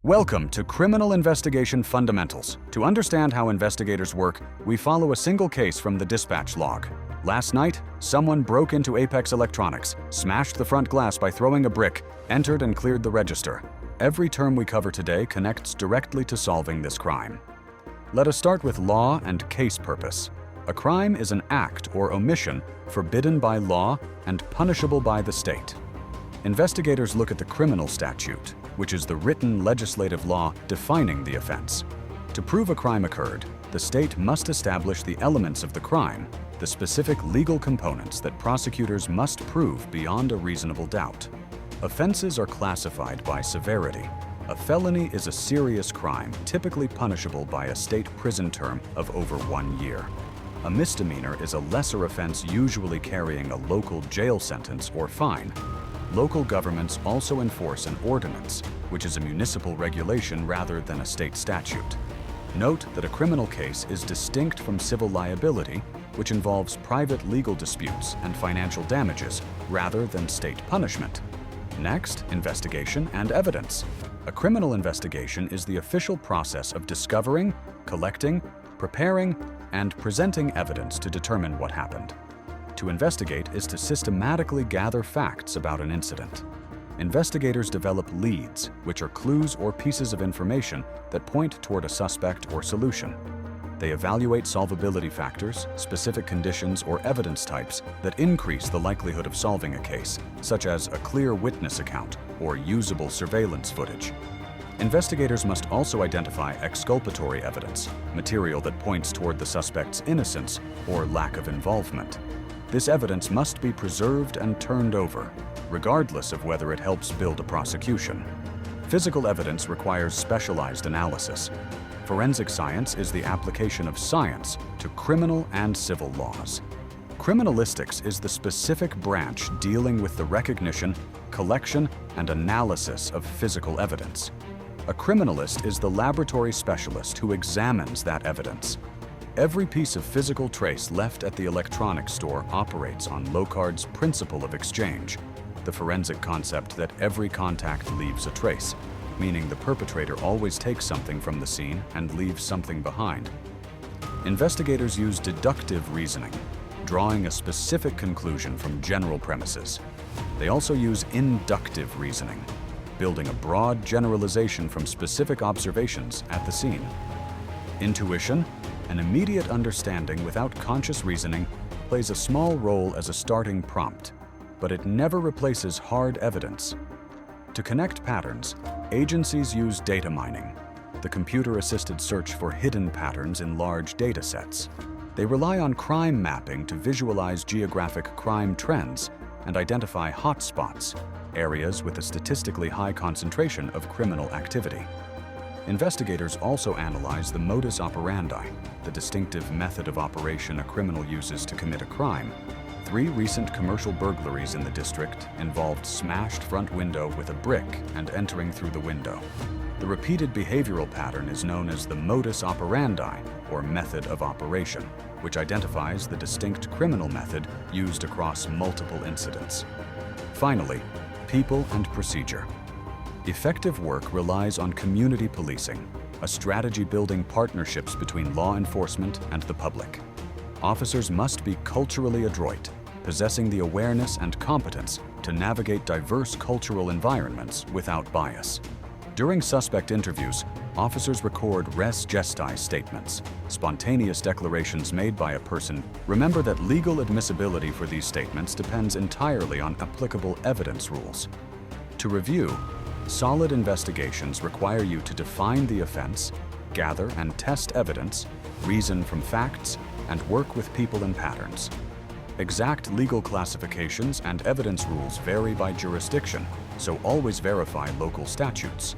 Welcome to Criminal Investigation Fundamentals. To understand how investigators work, we follow a single case from the dispatch log. Last night, someone broke into Apex Electronics, smashed the front glass by throwing a brick, entered and cleared the register. Every term we cover today connects directly to solving this crime. Let us start with law and case purpose. A crime is an act or omission forbidden by law and punishable by the state. Investigators look at the criminal statute, which is the written legislative law defining the offense. To prove a crime occurred, the state must establish the elements of the crime, the specific legal components that prosecutors must prove beyond a reasonable doubt. Offenses are classified by severity. A felony is a serious crime, typically punishable by a state prison term of over 1 year. A misdemeanor is a lesser offense, usually carrying a local jail sentence or fine. Local governments also enforce an ordinance, which is a municipal regulation rather than a state statute. Note that a criminal case is distinct from civil liability, which involves private legal disputes and financial damages rather than state punishment. Next, investigation and evidence. A criminal investigation is the official process of discovering, collecting, preparing, and presenting evidence to determine what happened. To investigate is to systematically gather facts about an incident. Investigators develop leads, which are clues or pieces of information that point toward a suspect or solution. They evaluate solvability factors, specific conditions, or evidence types that increase the likelihood of solving a case, such as a clear witness account or usable surveillance footage. Investigators must also identify exculpatory evidence, material that points toward the suspect's innocence or lack of involvement. This evidence must be preserved and turned over, regardless of whether it helps build a prosecution. Physical evidence requires specialized analysis. Forensic science is the application of science to criminal and civil laws. Criminalistics is the specific branch dealing with the recognition, collection, and analysis of physical evidence. A criminalist is the laboratory specialist who examines that evidence. Every piece of physical trace left at the electronics store operates on Locard's principle of exchange, the forensic concept that every contact leaves a trace, meaning the perpetrator always takes something from the scene and leaves something behind. Investigators use deductive reasoning, drawing a specific conclusion from general premises. They also use inductive reasoning, building a broad generalization from specific observations at the scene. Intuition, an immediate understanding without conscious reasoning, plays a small role as a starting prompt, but it never replaces hard evidence. To connect patterns, agencies use data mining, the computer-assisted search for hidden patterns in large data sets. They rely on crime mapping to visualize geographic crime trends and identify hotspots, areas with a statistically high concentration of criminal activity. Investigators also analyze the modus operandi, the distinctive method of operation a criminal uses to commit a crime. 3 recent commercial burglaries in the district involved smashed front window with a brick and entering through the window. The repeated behavioral pattern is known as the modus operandi, or method of operation, which identifies the distinct criminal method used across multiple incidents. Finally, people and procedure. Effective work relies on community policing, a strategy building partnerships between law enforcement and the public. Officers must be culturally adroit, possessing the awareness and competence to navigate diverse cultural environments without bias. During suspect interviews, officers record res gestae statements, spontaneous declarations made by a person. Remember that legal admissibility for these statements depends entirely on applicable evidence rules. To review, solid investigations require you to define the offense, gather and test evidence, reason from facts, and work with people and patterns. Exact legal classifications and evidence rules vary by jurisdiction, so always verify local statutes.